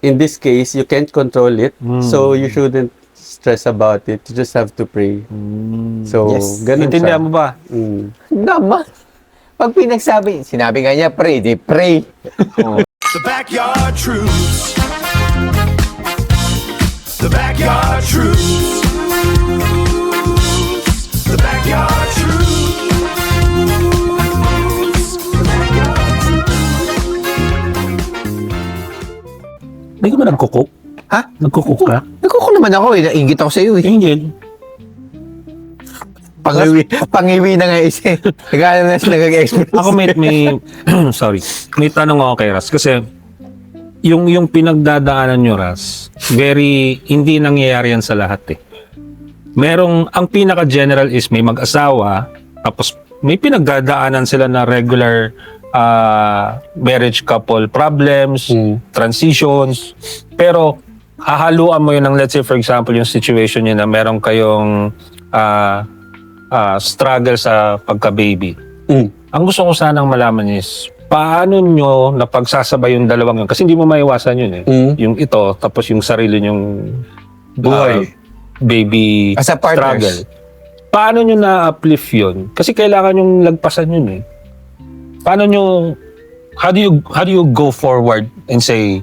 in this case, you can't control it. So you shouldn't stress about it. You just have to pray. So, Yes. ganun Intindihan siya. mo ba? Naman. Pag sinabi nga niya, pray, di pray. The backyard truths. The backyard truths. The backyard truths. The backyard Hindi ka ba nagkukuk? Ha? Nagkukuk ka? Nagkuko naman ako eh. Nainggit ako sa iyo eh. Hindi. Pangiwi na nga isa eh. Nagkala na siya nag-express. Ako may sorry. May tanong ako kay Ras kasi yung pinagdadaanan nyo, Ras, hindi nangyayari yan sa lahat eh. Ang pinaka-general is may mag-asawa, tapos may pinagdadaanan sila na regular marriage couple problems, transitions, pero hahaluan mo yun ng, let's say for example, yung situation yun na meron kayong struggle sa pagka-baby. Ang gusto ko sanang malaman is, paano nyo napagsasabay yung dalawang yun? Kasi hindi mo maiwasan yun eh. Yung ito, tapos yung sarili nyong Buhay. baby As a partners. struggle. Paano nyo na-uplift yun? Kasi kailangan yung lagpasan yun eh. Paano nyo, how do you go forward and say,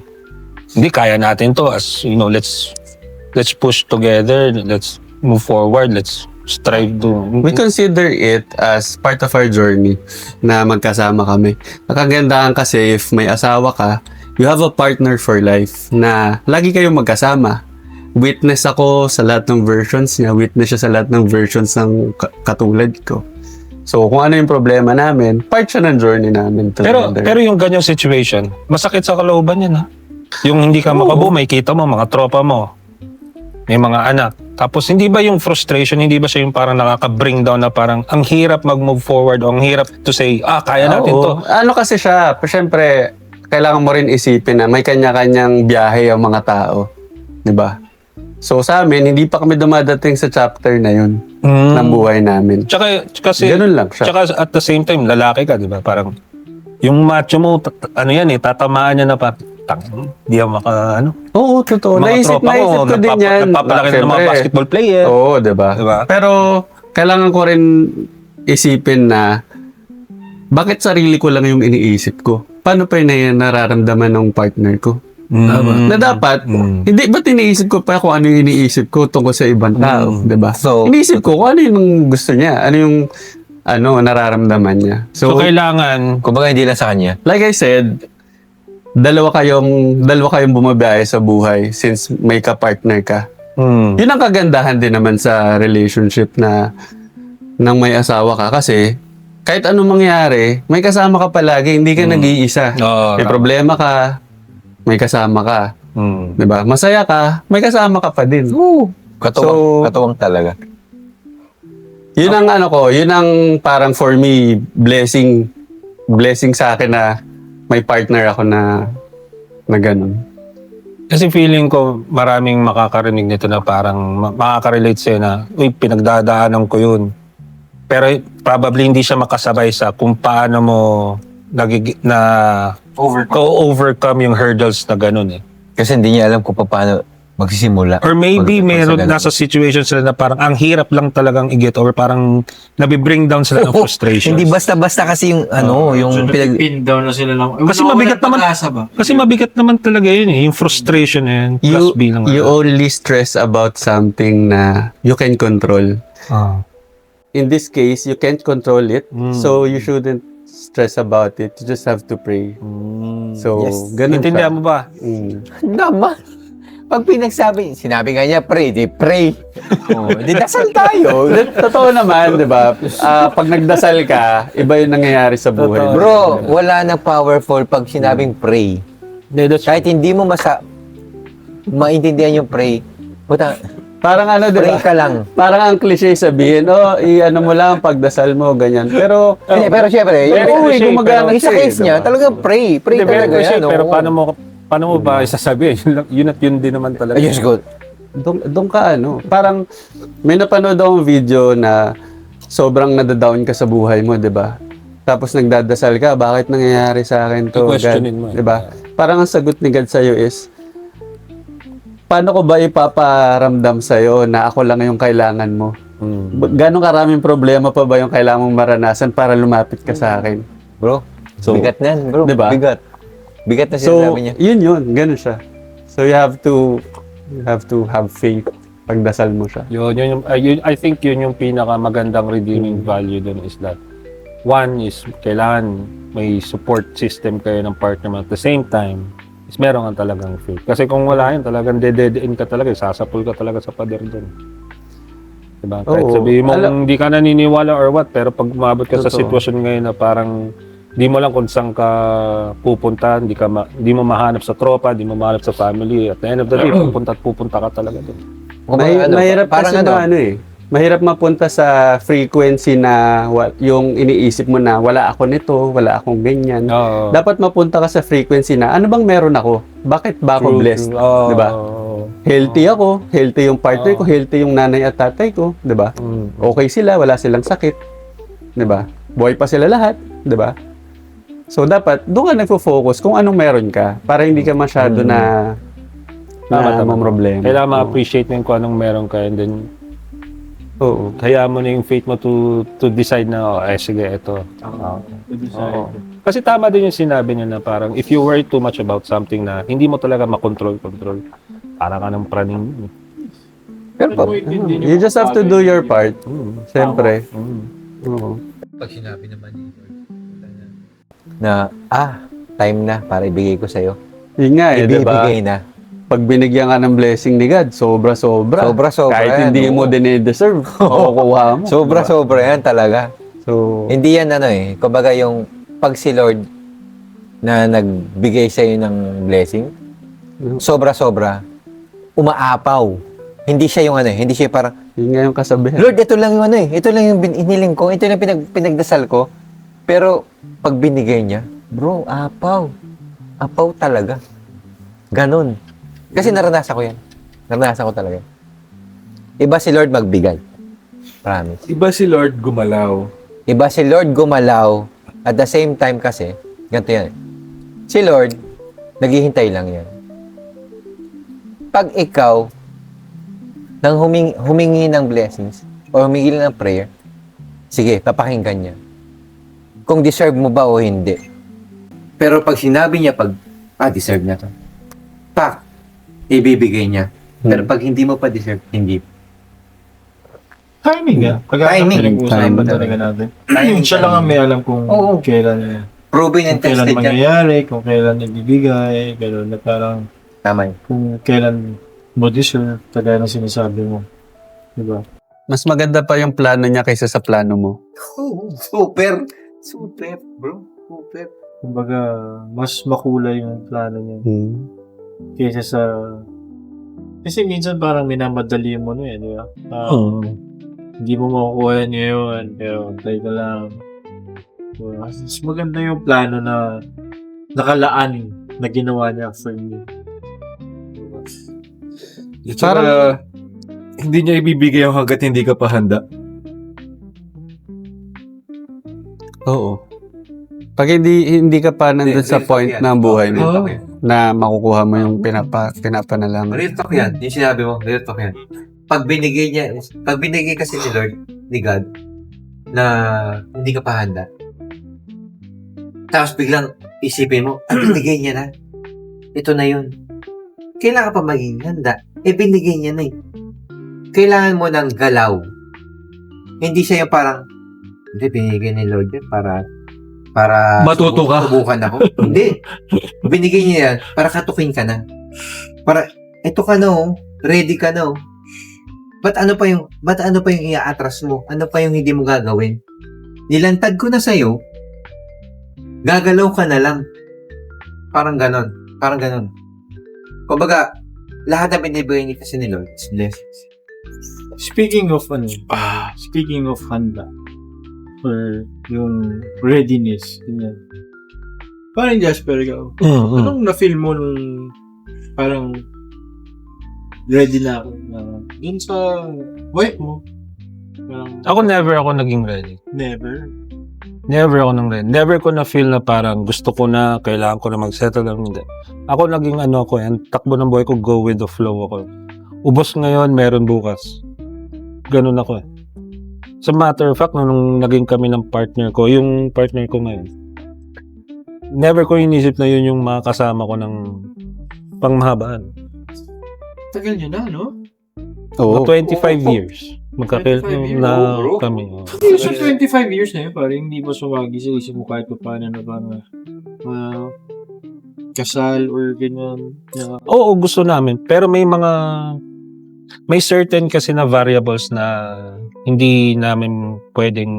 hindi, kaya natin to as, let's push together, let's move forward, let's strive to... We consider it as part of our journey na magkasama kami. Nakagandahan kasi if may asawa ka, you have a partner for life na lagi kayong magkasama. Witness ako sa lahat ng versions niya, witness siya sa lahat ng versions ng katulad ko. So, kung ano yung problema namin, part siya ng journey namin together. Pero yung ganyang situation, masakit sa kalooban yan ha. Yung hindi ka makabuo, may kita mo, mga tropa mo, may mga anak. Tapos hindi ba yung frustration, hindi ba siya yung parang nakaka-bring down na parang ang hirap mag-move forward o ang hirap to say, kaya natin to. Ano kasi siya, syempre, kailangan mo rin isipin na may kanya-kanyang biyahe ang mga tao. Diba? So sa amin, hindi pa kami dumadating sa chapter na yun ng buhay namin. Tsaka kasi, Ganun lang siya. Tsaka at the same time, lalaki ka, di ba? Parang, yung macho mo, tatamaan niya na di ako Oo, totoo. Naisip ko din yan. Nagpapalaki ng mga basketball player. Oo, diba? Pero, kailangan ko rin isipin na bakit sarili ko lang yung iniisip ko? Paano pa yun nararamdaman ng partner ko? Na dapat, hindi ba't iniisip ko pa kung ano yung iniisip ko tungkol sa ibang tao, diba? So, Iniisip ko kung ano yung gusto niya, ano yung nararamdaman niya. So, kailangan, kumbaga hindi lang sa kanya. Like I said, dalawa kayong bumabiyahe sa buhay since may ka-partner ka. Yun ang kagandahan din naman sa relationship na nang may asawa ka kasi kahit anong mangyari, may kasama ka palagi, hindi ka nag-iisa. May problema ka, may kasama ka. 'Di ba? Masaya ka, may kasama ka pa din. Katuwang talaga. Yun ang yun ang parang for me blessing sa akin na may partner ako na ganun. kasi feeling ko maraming makakarinig nito na parang makaka-relate sa'yo na, uy, pinagdadaanan ko yun. Pero probably hindi siya makasabay sa kung paano mo overcome yung hurdles na ganun eh. Kasi hindi niya alam kung paano magsisimula. Or maybe meron Pag- nasa situation sila na parang ang hirap lang talagang i-get over, parang nabibring down sila ng frustration. Hindi basta-basta kasi yung yung Pin down na sila lang. Kasi mabigat naman. Kasi mabigat naman talaga yun eh, yung frustration na yun. Plus bilang You only stress about something na you can control. In this case, you can't control it, so you shouldn't stress about it. You just have to pray. So, ganun Intindihan siya. mo ba? naman. Pag sinabi nga niya, pray, di pray. Di dasal tayo. Totoo naman, di ba? Pag nagdasal ka, iba yung nangyayari sa buhay. Bro, wala na powerful pag sinabing pray. Kahit hindi mo maintindihan yung pray, puta, Parang di pray ba? ka lang. Parang ang cliche sabihin, mo lang pagdasal mo, ganyan. Pero, Hindi, pero syempre, gumagana sa case niya, talaga pray. Pray Hindi, talaga yan. pero paano mo ba isasabihin? Yun at yun din naman talaga. Ayos, good. doon ka parang may napanood akong video na sobrang nadadown ka sa buhay mo, di ba? Tapos nagdadasal ka, bakit nangyayari sa akin to? I-questionin mo. Di ba? Parang ang sagot ni God sa'yo is, paano ko ba ipaparamdam sa'yo na ako lang yung kailangan mo? Gano'ng karaming problema pa ba yung kailangan mong maranasan para lumapit ka sa akin? Bro, So, bigat na yan, bro. diba? Bigat. Bigat na So, sinasabi niya. yun, ganun siya. So, you have to have faith. Pagdasal mo siya. I think yun yung pinakamagandang redeeming value dun is that one is kailangan may support system kayo ng partner mo. At the same time, is meron kang talagang faith. Kasi kung wala yun, talagang dead-end ka talaga. Sasapul ka talaga sa pader dun. Diba? Kahit Oo. sabihin mo hindi ka naniniwala or what, pero pag umabot ka sa Totoo. sitwasyon ngayon na parang di mo lang kung saan ka pupunta, di mo mahanap sa tropa, di mo mahanap sa family. At the end of the day, pupunta ka talaga dun. Mahirap kasi mahirap mapunta sa frequency na yung iniisip mo na wala ako nito, wala akong ganyan. Oo. Dapat mapunta ka sa frequency na ano bang meron ako? Bakit ba ako blessed? Oo. 'Di ba? Healthy ako, healthy yung partner ko, healthy yung nanay at tatay ko, 'di ba? Okay sila, wala silang sakit. 'Di ba? Buhay pa sila lahat, 'di ba? So dapat doon ka nagfo-focus kung anong meron ka para hindi ka masyado na problema. Kailangan ma-appreciate mo yung kung anong meron ka and then Oo. hayaan mo na yung faith mo to decide na, sige, ito. Oo. Kasi tama din yung sinabi niya na parang if you worry too much about something na hindi mo talaga makontrol, parang ka ng praning. Pero You just have to do your part. Siyempre. Oo. pag sinabi naman ni Lord na, time na para ibigay ko sa'yo. Yun nga eh, di ba? Ibibigay na. Pag binigyan ka ng blessing ni God, sobra-sobra. Sobra-sobra Kahit yan, hindi mo oo. din-deserve, makukuha mo. Sobra-sobra yan talaga. So, Hindi yan kumbaga yung pag si Lord na nagbigay sa'yo ng blessing, sobra-sobra, umaapaw. Hindi siya yung hindi siya parang, yun nga yung kasabihan. Lord, ito lang yung ito lang yung iniling ko, ito lang pinagdasal ko. Pero pag binigay niya, bro, apaw. Apaw talaga. Ganon. Kasi naranasan ko yan. Naranasan ko talaga. Iba si Lord magbigay. Promise. Iba si Lord gumalaw. Iba si Lord gumalaw. At the same time kasi, ganito yan. Si Lord, naghihintay lang yan. Pag ikaw, nang humingi ng blessings, o humingi ng prayer, sige, papakinggan niya. Kung deserve mo ba o hindi. Pero pag sinabi niya, deserve niya to. Ibibigay niya. Pero pag hindi mo pa deserve, hindi. Timing nga. Timing. Pinag-uusapan Timing talaga natin. Timing. Siya lang ang may alam kung Oo. kailan Proven and kung kailan tested yan. mangyayari, kung kailan ibibigay, gano'n na parang Tama yun. kung kailan mo deserve, kagaya ng sinasabi mo. Diba? Mas maganda pa yung plano niya kaysa sa plano mo. Super. Super, bro. Super. Kumbaga, mas makulay yung plano niya kaysa sa... Kasi minsan parang minamadali mo di ba? Hindi mo makukuha yan ngayon, pero play ka lang. Diba? Mas maganda yung plano na nakalaan na ginawa niya for you. Diba? Parang hindi niya ibibigay yung hanggat hindi ka pa handa. Oo. Pag hindi ka pa nandun sa point ng buhay mo na makukuha mo yung pinapanalangan. Real talk yan. Yung sinabi mo, real talk yan. Pag binigay kasi ni Lord, ni God, na hindi ka pa handa, tapos biglang isipin mo, binigay niya na. Ito na yun. Kailangan pa maging handa. Binigay niya na eh. Kailangan mo ng galaw. Hindi siya yung parang, hindi, binigay ni Lord yan para Matuto ka. subukan ako. Hindi. Binigay niya yan para katukin ka na. Para, eto ka na ready ka na Ba't ano pa yung i-atras mo? Ano pa yung hindi mo gagawin? Nilantad ko na sa'yo, gagalaw ka na lang. Parang ganon. Kumbaga, lahat na binibigay niya kasi ni Lord is blessings. Speaking of handa, or yung readiness, yun. Parang Jasper, ikaw, anong na-feel mo nung parang ready na ako yun sa work mo? Parang Ako never ako naging ready. never. Never ako nang rin. Never ko na feel na parang gusto ko na, kailangan ko na mag-settle down. Hindi. Ako naging takbo ng buhay ko, go with the flow ako. Ubos ngayon, meron bukas. Ganun ako eh. As a matter of fact, nung naging kami ng partner ko, yung partner ko ngayon, never ko inisip na yun yung mga kasama ko ng pangmahabaan. Tagal nyo na, no? Oo. 25 years. 25 years. Na Oo, bro. kami. So, 25 years na yun, parang hindi ba sumagi sa isip mo kahit pa paano na ba kasal or ganyan? Oo, gusto namin. Pero may certain kasi na variables na hindi namin pwedeng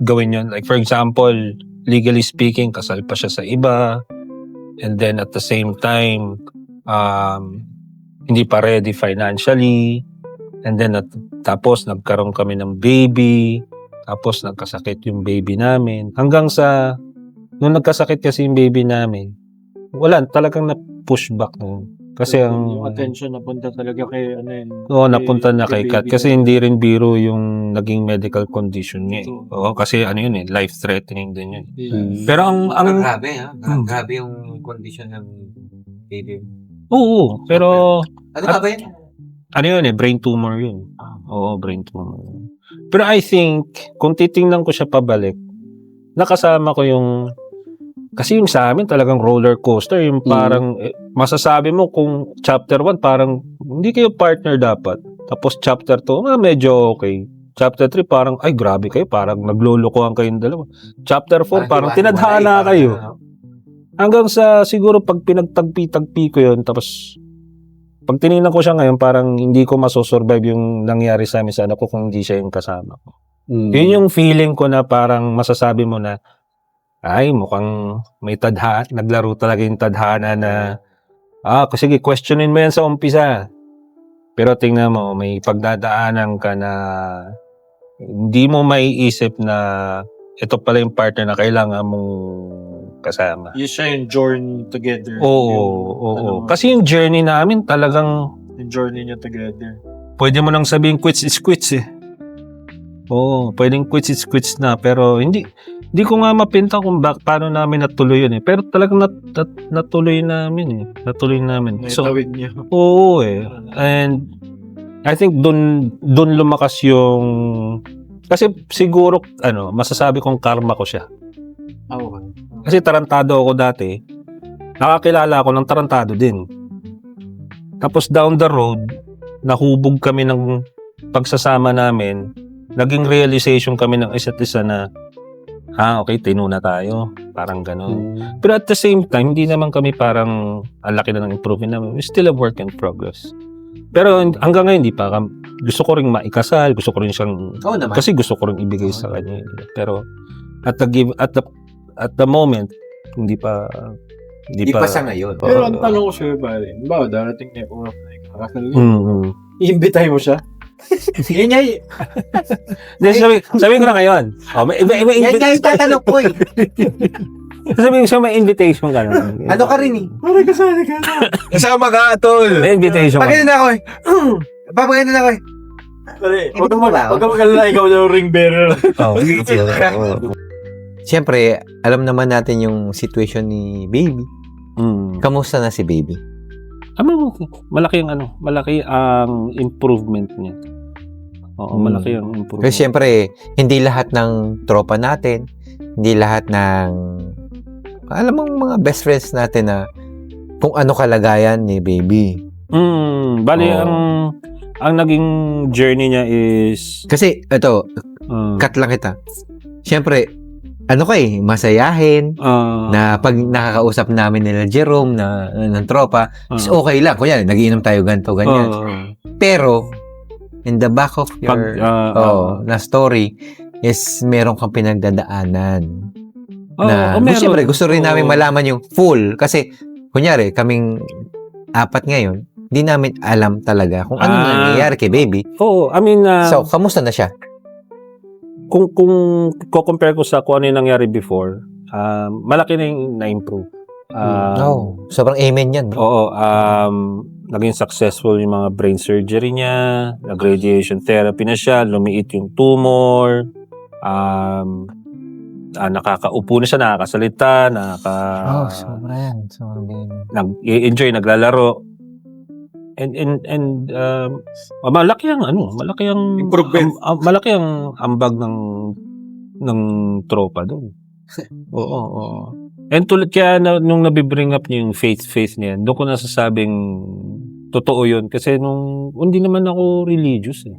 gawin yun. Like for example, legally speaking, kasal pa siya sa iba. And then at the same time, hindi pa ready financially. And then tapos nagkaroon kami ng baby. Tapos nagkasakit yung baby namin. Hanggang sa, nung nagkasakit kasi yung baby namin, wala, talagang na-push back. Kasi yung attention napunta talaga kay napunta na kay Kat. baby Kasi hindi rin biro yung naging medical condition niya. Oo, kasi yun life-threatening din yun. Pero ang Grabe, ha? Grabe yung condition ng baby. oo, pero Ano ka ba yan? brain tumor yun. Oo, brain tumor. Pero I think, kung titingnan ko siya pabalik, nakasama ko yung, kasi yung sa amin talagang roller coaster, yung parang, masasabi mo kung chapter 1, parang, hindi kayo partner dapat. Tapos chapter 2, medyo okay. Chapter 3, parang, ay grabe kayo, parang naglulukuhan kayong dalawa. Chapter 4, parang tinadhana kayo. Hanggang sa, siguro pag pinagtagpi-tagpi ko yun, tapos, pag tinignan ko siya ngayon, parang hindi ko masosurvive yung nangyari sa amin sa anak ko kung hindi siya yung kasama ko. Yun yung feeling ko na parang masasabi mo na, ay, mukhang may tadhana, naglaro talaga yung tadhana na, sige, questionin mo yan sa umpisa. Pero tingnan mo, may pagdadaanan ka na hindi mo maiisip na ito pala yung partner na kailangan mong kasama. Yun siya yung journey together. Oo. Kasi yung journey namin talagang Yung journey niya together. pwede mo nang sabihin quits is quits eh. Oo, pwedeng quits is quits na. Pero hindi ko nga mapinta kung paano namin natuloy yun eh. Pero talagang natuloy namin eh. Natuloy namin. Naitawid niya. Oo eh. And I think dun lumakas yung, kasi siguro masasabi kong karma ko siya. Kasi tarantado ako dati. Nakakilala ako ng tarantado din. Tapos down the road, nahubog kami ng pagsasama namin. Naging realization kami ng isa't isa na, okay, tinuna tayo. Parang gano'n. Pero at the same time, hindi naman kami parang ang laki na ng improvement namin. We're still a work in progress. Pero hanggang ngayon, hindi pa. Gusto ko rin maikasal. Gusto ko rin siyang, Oo naman. kasi gusto ko rin ibigay sa kanya. Pero at the moment, hindi pa sa ngayon. Pero ang tanong ko sa'yo, pare, ba, darating na yung oras na ikakasal niya. Mm-hmm. I-imbitahin mo siya? Yan nga Sabi ko na ngayon. Yan nga yung tatanong ko eh. Sabi ko siya, may invitation ka na. Ano ka rin eh? Pare, kasali ka na. Kasama ka, tol! May invitation ka. Pagano na ako eh. Papagano na ako eh. Pare, Hindi mo ba? huwag ka magalala, ikaw na yung ring bearer. Siyempre, alam naman natin yung situation ni baby. Kamusta na si baby? Malaki ang improvement niya. Oo, malaki ang improvement. Kasi siyempre, hindi lahat ng tropa natin, hindi lahat ng, alam mong mga best friends natin na kung ano kalagayan ni baby. Bali, Oo. ang naging journey niya is, Kasi, ito, cut lang kita. Siyempre, masayahin, na pag nakakausap namin nila Jerome ng tropa, is okay lang. Kunya, nagiinom tayo ganito, ganyan. Pero, in the back of your na story, is meron kang pinagdadaanan. Siyempre, gusto rin namin malaman yung full. Kasi, kunyari, kaming 4 ngayon, di namin alam talaga kung ano nangyayari kay baby. Oo, So, kamusta na siya? kung compare ko sa kung ano yung nangyari before, malaki na yung na-improve. Sobrang amen yan, bro. Oo, naging successful yung mga brain surgery niya, nag-radiation therapy na siya, lumiit yung tumor, nakakaupo na siya, nakakasalita, sobra yan. nag-enjoy, naglalaro. And malaki ang Improvement. malaki ang ambag ng tropa doon. Oo. And tulad kaya nung nabibring up niyo yung faith niya, doon ko nasasabing totoo yun. Kasi hindi naman ako religious eh.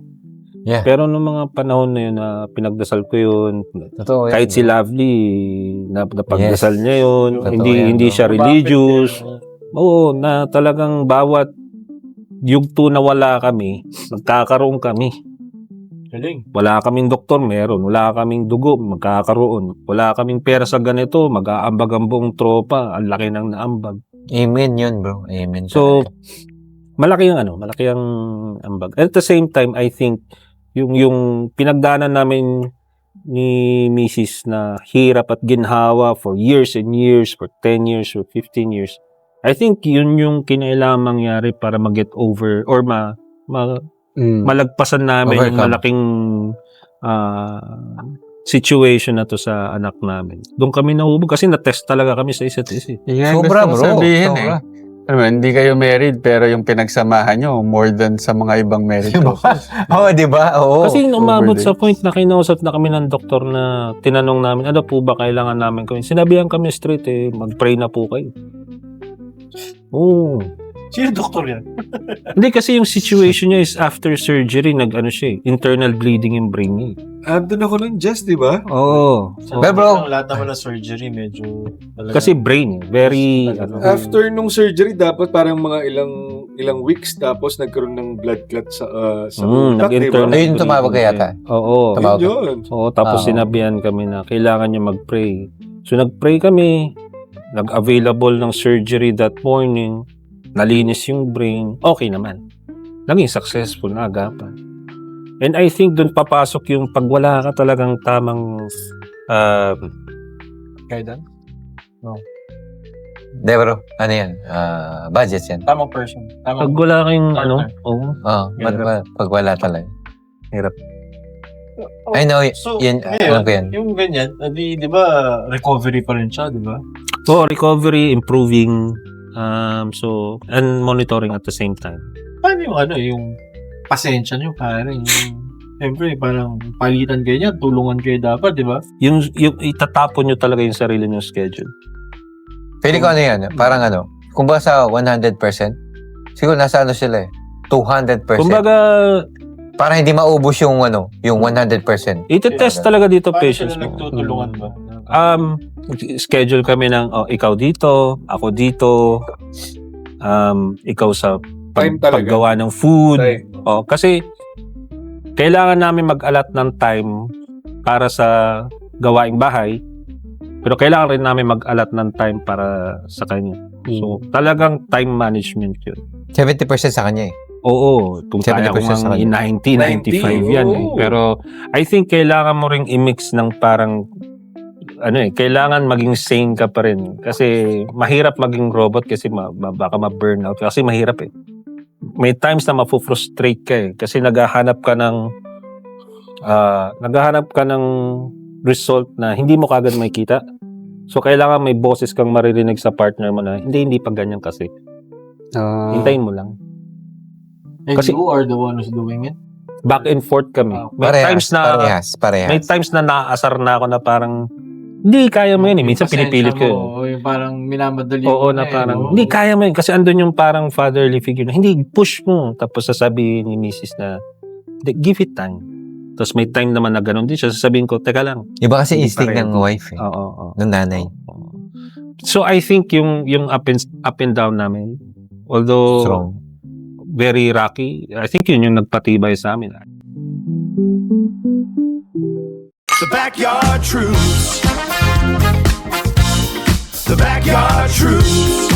Yeah. Pero nung mga panahon na yun na pinagdasal ko yun, Totoo yan. kahit si Lovely, napagdasal niya yun, Totoo hindi yan, siya religious. Oo, na talagang bawat yugto na wala kami, nagkakaroon kami. Galing. Wala kaming doktor, meron. Wala kaming dugo, magkakaroon. Wala kaming pera sa ganito, mag-aambag ang buong tropa. Ang laki ng naambag. Amen yun, bro. Amen. So, malaki ang ambag. At the same time, I think, yung pinagdaanan namin ni Mrs. na hirap at ginhawa for years and years, for 10 years, or 15 years, I think yun yung kinailangan mangyari para mag-get over or malagpasan namin yung Overcome. malaking situation na to sa anak namin. Doon kami nahubog kasi na-test talaga kami sa isa't isa. Yung Sobra, gusto ko bro. sabihin Sobra. Alam mo, hindi kayo married pero yung pinagsamahan nyo more than sa mga ibang married couples. Oo, di ba? Oo. Kasi umabot over sa point na kinausap na kami ng doktor na tinanong namin, ano po ba kailangan namin gawin? Sinabihan kami straight mag-pray na po kayo. Oo. Sino doktor yan? Hindi kasi yung situation niya is after surgery, internal bleeding yung brain niya. Andun ako ng Just, di ba? Oo. Pero bro, Lahat naman ng surgery, medyo... talaga- Kasi brain, very... After nung surgery, dapat parang mga ilang weeks tapos nagkaroon ng blood clot sa utak, di ba? nag-internal ayun tumawag ka yata. Oo. Tumawag. Yun. Oo, tapos sinabihan kami na kailangan niya mag-pray. So nag-pray kami, nag-available ng surgery that morning, nalinis yung brain, okay naman. Naging successful na agapan. And I think doon papasok yung pag wala ka talagang tamang Guidance? Di bro, ano yan? Budgets yan. Tamang person. pag Tamang... wala kayong Partner. Pag wala talaga. hirap. I know, So, yun, ngayon, alam ko yan. yung ganyan, di ba, recovery pa rin siya, di ba? So recovery, improving, so and monitoring at the same time. Paano yung pasensya nyo, pare? Siyempre, parang palitan kayo niya, tulungan kayo dapat, di ba? Yung itatapon nyo talaga yung sarili nyo schedule. Pili ko ano yan, parang kung ba sa 100%, siguro nasa sila 200%. Kumbaga, para hindi maubos yung yung 100%. itetest talaga dito Paano patients sila mo. nagtutulungan ba? Schedule kami ng ikaw dito, ako dito, ikaw sa Time talaga. paggawa ng food. Time. Kasi kailangan namin mag-alat ng time para sa gawaing bahay, pero kailangan rin namin mag-alat ng time para sa kanya. So, talagang time management yun. 70% sa kanya eh. Oo, kung kaya 70% kung sa ang kanya. 90, 95 yan eh. oo. Pero I think kailangan mo ring i-mix ng parang kailangan maging sane ka pa rin. Kasi mahirap maging robot kasi baka ma-burnout. Kasi mahirap eh. May times na mafu-frustrate ka eh. Kasi naghahanap ka ng result na hindi mo kagad makita. So kailangan may boses kang maririnig sa partner mo na hindi pa ganyan kasi. Hintayin mo lang. And Kasi- you are the one who's doing it? Back and forth kami. May times Parehas. may times na naaasar na ako na parang hindi kaya mo yun eh. Minsan pinipilit ko yun. O yung parang minamadali Oo, mo na eh, parang, no? hindi kaya mo yun. Kasi andun yung parang fatherly figure na, hindi, push mo. Tapos sasabihin ni Mrs. na, give it time. Tapos may time naman na ganun din siya. Sasabihin ko, teka lang. Iba kasi Hindi instinct pa rin. ng wife eh. Oo. Ng nanay. So I think yung up and down namin, although Strong. very rocky, I think yun yung nagpatibay sa amin. The backyard truths. The backyard truths.